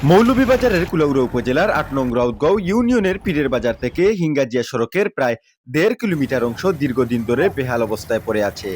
মৌলভীবাজারের কুলাউড়া উপজেলার ৮ নং রাউতগাঁও ইউনিয়নের পীরের বাজার থেকে হিঙ্গাজিয়া সড়কের প্রায় ১.৫ কিলোমিটার অংশ দীর্ঘদিন ধরে বেহাল অবস্থায় পড়ে আছে।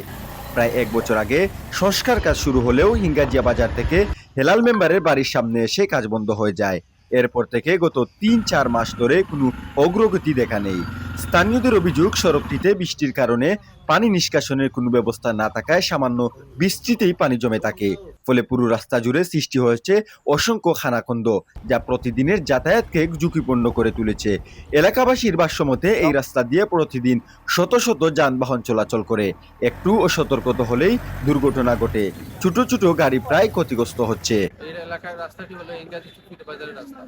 প্রায় ১ বছর আগে সংস্কার কাজ শুরু হলেও হিঙ্গাজিয়া বাজার থেকে হেলাল মেম্বারের বাড়ির সামনে এসে কাজ বন্ধ হয়ে যায়। এরপর থেকে গত ৩-৪ মাস ধরে কোনো অগ্রগতি দেখা নেই। স্থানীয়দের অভিযোগ, সড়কটিতে বৃষ্টির কারণে পানি নিষ্কাশনের কোনো ব্যবস্থা না থাকায় সামান্য বৃষ্টিতেই পানি জমে থাকে। ফলে পুরো রাস্তা জুড়ে সৃষ্টি হয়েছে অসংখ্য খানাখন্দ, যা প্রতিদিনের যাতায়াতকে ঝুঁকিপূর্ণ করে তুলেছে। এলাকাবাসীর ভাষ্যমতে এই রাস্তা দিয়ে প্রতিদিন শত শত যানবাহন চলাচল করে। একটু অসতর্কতা হলেই দুর্ঘটনা ঘটে। ছোট ছোট গাড়ি প্রায় ক্ষতিগ্রস্ত হচ্ছে। এই এলাকার রাস্তাটি হলো ইংরাজি চুক্তিতে বাজারের রাস্তা।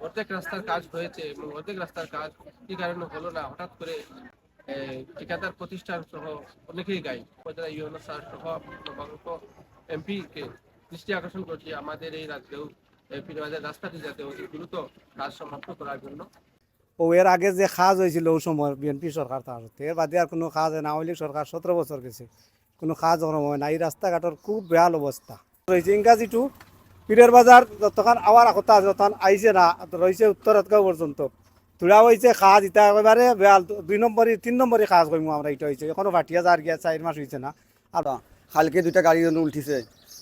অর্ধেক রাস্তার কাজ হয়েছে এবং অর্ধেক রাস্তার কাজ কি কারণে হলো না, হঠাৎ করে ঠিকাদার প্রতিষ্ঠান সহ অনেকেই গাই উপজেলা ইউএনও স্যার সহ নবাগত এমপিকে দৃষ্টি আকর্ষণ করছি আমাদের এই রাজ্যেও পীরবাজার রাস্তাটি যাতে অতি দ্রুত কাজ সমাপ্ত করার জন্য। ও এর আগে যে কাজ হয়েছিল ওই সময় বিএনপি সরকার তার এর বাদে আর কোনো কাজ না হইলে সরকার ১৭ বছর গেছে, কোনো কাজ হয় না। এই রাস্তাঘাটের খুব বেহাল অবস্থা রয়েছে। ইংরাজি টু পীরের বাজার যতক্ষণ আবার কথা যতক্ষণ আইছে না রয়েছে উত্তরতগাঁও পর্যন্ত তোলা হয়েছে কাজ। এটা একেবারে বেহাল ২ নম্বরই ৩ নম্বরই কাজ করবো আমরা। এটা হয়েছে এখনো ভাটিয়া যার গিয়া ৪ মাস হয়েছে না। আর কালকে 2টা গাড়ি উল্টিছে,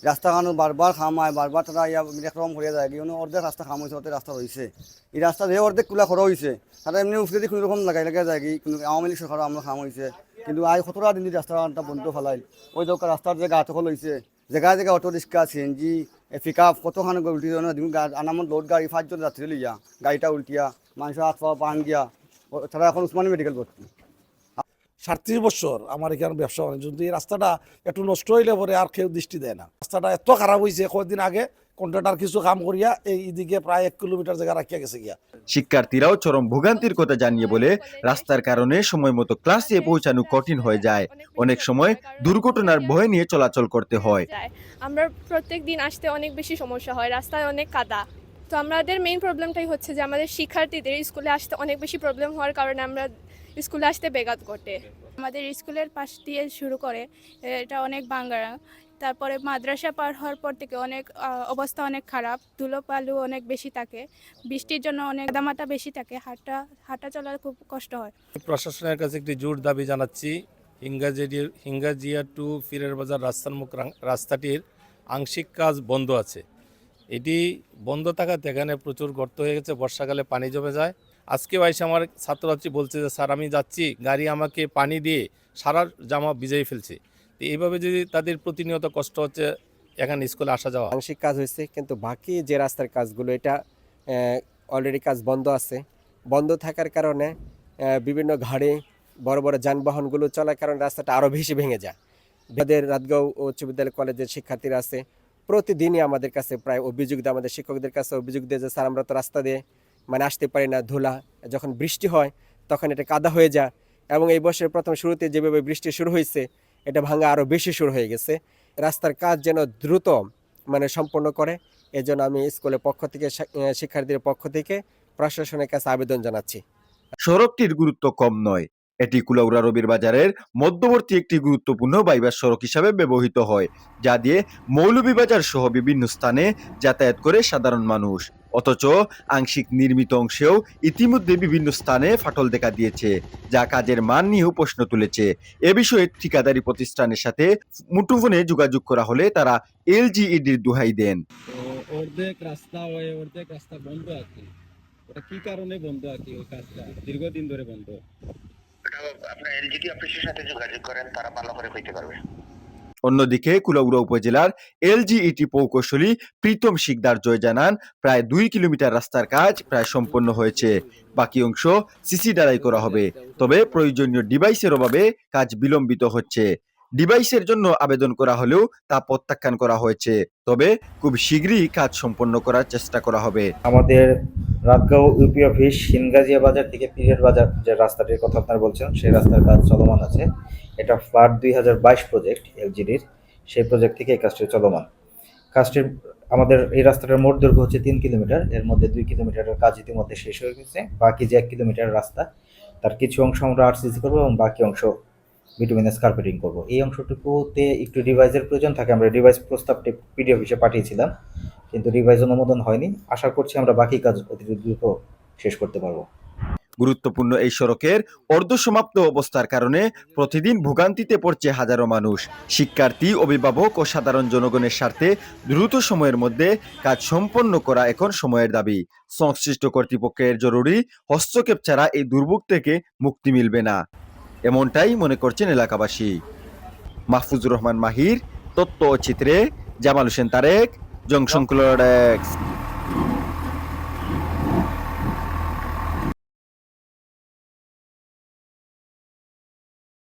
রাস্তাখানো বারবার খামায়, বারবার তারা একরকম করে যায়। অর্ধেক রাস্তা খাম হয়েছে, অর্ধেক রাস্তা রয়েছে। এই রাস্তা দিয়ে অর্ধেক কুলা খরা হয়েছে, তারা এমনি উঠতে কোনো রকম লাগাই লাগাই যায়। কিন্তু আওয়ামী লীগ সরকার আমরা খাম হয়েছে, কিন্তু আজ 17 দিন রাস্তাটা বন্ধ ফেলাই। ওই দরকার রাস্তার যে গাছ হল হয়েছে, জায়গায় জায়গায় auto rickshaw, CNG, pick up কতখানি উল্টি আনামত লোড গাড়ি 5 জন যাত্রী লইয়া গাড়িটা উল্টিয়া মানুষের হাত পাওয়া পান গিয়া তারা এখন উসমানী মেডিকেল ভর্তি। ৩৭ বছর আমার এখানে ব্যবসা বাণিজ্য, কিন্তু এই রাস্তাটা একটু নষ্ট হইলে পরে আর কেউ দৃষ্টি দেয় না। রাস্তাটা এত খারাপ হয়েছে, কয়েকদিন আগে কন্ট্রাক্টর কিছু কাম করিয়া এইদিকে প্রায় 1 কিলোমিটার জায়গা রাখিয়া গেছে গিয়া। শিক্ষার্থীরাও চরম ভোগান্তির কথা জানিয়ে বলে রাস্তার কারণে সময় মতো ক্লাসে পৌঁছানো কঠিন হয়ে যায়। অনেক সময় দুর্ঘটনার ভয় নিয়ে চলাচল করতে হয়। আমরা প্রত্যেক দিন আসতে অনেক বেশি সমস্যা হয়, রাস্তায় অনেক কাদা। তো আমাদের মেইন প্রবলেমটাই হচ্ছে যে আমাদের শিক্ষার্থীদের স্কুলে আসতে অনেক বেশি প্রবলেম হওয়ার কারণে আমরা স্কুলে আসতে ব্যাঘাত ঘটে। আমাদের স্কুলের পাশ দিয়ে শুরু করে এটা অনেক বাঙ্গারা, তারপরে মাদ্রাসা পার হওয়ার পর থেকে অনেক অবস্থা অনেক খারাপ, ধুলো বালু অনেক বেশি থাকে, বৃষ্টির জন্য অনেক দামাটা বেশি থাকে, হাঁটা চলার খুব কষ্ট হয়। প্রশাসনের কাছে একটি জোর দাবি জানাচ্ছি। হিঙ্গাজিয়া টু পীরের বাজার রাস্তার রাস্তাটির আংশিক কাজ বন্ধ আছে। এটি বন্ধ থাকাতে এখানে প্রচুর গর্ত হয়ে গেছে, বর্ষাকালে পানি জমে যায়। আজকেও এসে আমার ছাত্রছাত্রী বলছে যে স্যার আমি যাচ্ছি, গাড়ি আমাকে পানি দিয়ে সারা জামা ভিজিয়ে ফেলছে। তো এইভাবে যদি তাদের প্রতিনিয়ত কষ্ট হচ্ছে এখানে স্কুলে আসা যাওয়া। আংশিক কাজ হয়েছে, কিন্তু বাকি যে রাস্তার কাজগুলো এটা অলরেডি কাজ বন্ধ আছে। বন্ধ থাকার কারণে বিভিন্ন গাড়ি বড় বড় যানবাহনগুলো চলার কারণে রাস্তাটা আরও বেশি ভেঙে যায়। আমাদের রাতগাঁও উচ্চ বিদ্যালয় কলেজের শিক্ষার্থীরা আছে, প্রতিদিনই আমাদের কাছে প্রায় অভিযোগ দেয়, আমাদের শিক্ষকদের কাছে অভিযোগ দেয় যে স্যার আমরা তো রাস্তা দিয়ে আসতে পারি না, ধুলা, যখন বৃষ্টি হয় তখন এটা কাদা হয়ে যায়। এবং এই বছরের প্রথম শুরুতে যেভাবে বৃষ্টি শুরু হয়েছে এটা ভাঙা আরও বেশি শুরু হয়ে গেছে। রাস্তার কাজ যেন দ্রুত সম্পন্ন করে, এজন্য আমি স্কুলের পক্ষ থেকে শিক্ষার্থীদের পক্ষ থেকে প্রশাসনের কাছে আবেদন জানাচ্ছি। সড়কটির গুরুত্ব কম নয়। এটি কুলাউড়া রবির বাজারের মধ্যবর্তী একটি গুরুত্বপূর্ণ বাইপাস সড়ক হিসাবে ব্যবহৃত হয়, যা দিয়ে মৌলভীবাজার সহ বিভিন্ন স্থানে যাতায়াত করে সাধারণ মানুষ। অথচ আংশিক নির্মিত অংশেও ইতিমধ্যে বিভিন্ন স্থানে ফাটল দেখা দিয়েছে, যা কাজের মান নিয়েও প্রশ্ন তুলেছে। এ বিষয়ে ঠিকাদারি প্রতিষ্ঠানের সাথে মুঠোফোনে যোগাযোগ করা হলে তারা এলজিইডির দোহাই দেন। অর্ধেক রাস্তা হয়ে অর্ধেক রাস্তা বন্ধ আছে, ওটা কি কারণে বন্ধ আছে? ওই কাজটা দীর্ঘদিন ধরে বন্ধ। আপনার এলজিডি অফিসের সাথে যোগাযোগ করেন, তারা ভালো করে কইতে পারবে। অন্যদিকে কুলাউড়া উপজেলার এলজিইটি প্রকৌশলী প্রীতম শিকদার জয় জানান, প্রায় 2 কিলোমিটার রাস্তার কাজ প্রায় সম্পন্ন হয়েছে। বাকি অংশ সিসি ঢালাই করা হবে। তবে প্রয়োজনীয় ডিভাইসের অভাবে কাজ বিলম্বিত হচ্ছে। ডিভাইসের জন্য আবেদন করা হলেও তা প্রত্যাখ্যান করা হয়েছে। তবে খুব শীঘ্রই কাজ সম্পন্ন করার চেষ্টা করা হবে। আমাদের রাতগাঁও ইউপি অফিস হিনগাজিয়া বাজার থেকে পীরের বাজার যে রাস্তাটির কথা আপনারা বলছেন, সেই রাস্তার কাজ চলমান আছে। এটা ফ্লাড 2022 প্রজেক্ট এলজিডির, সেই প্রজেক্ট থেকে এই কাজটি চলমান। কাজটির আমাদের এই রাস্তাটার মোট দৈর্ঘ্য হচ্ছে 3 কিলোমিটার, এর মধ্যে 2 কিলোমিটারের কাজ ইতিমধ্যে শেষ হয়ে গেছে। বাকি যে 1 কিলোমিটার রাস্তা, তার কিছু অংশ আমরা আরসিসি করবো এবং বাকি অংশ বিটুমিনাস কার্পেটিং করব। এই অংশটুকুতে একটু রিভাইজের প্রয়োজন থাকে। আমরা রিভাইজ প্রস্তাবটি পিডিএফ হিসেবে পাঠিয়েছিলাম, কিন্তু রিভাইজ অনুমোদন হয়নি। আশা করছি আমরা বাকি কাজ অতি দ্রুত শেষ করতে পারবো। গুরুত্বপূর্ণ এই সড়কের অর্ধসমাপ্ত অবস্থার কারণে প্রতিদিন ভোগান্তিতে পড়ছে হাজারো মানুষ। শিক্ষার্থী, অভিভাবক ও সাধারণ জনগণের স্বার্থে দ্রুত সময়ের মধ্যে কাজ সম্পন্ন করা এখন সময়ের দাবি। সংশ্লিষ্ট কর্তৃপক্ষের জরুরি হস্তক্ষেপ ছাড়া এই দুর্ভোগ থেকে মুক্তি মিলবে না, এমনটাই মনে করছেন এলাকাবাসী। মাহফুজুর রহমান মাহির, তথ্য ও চিত্রে জামাল হোসেন তারেক, জংশন ক্লোডেক্স।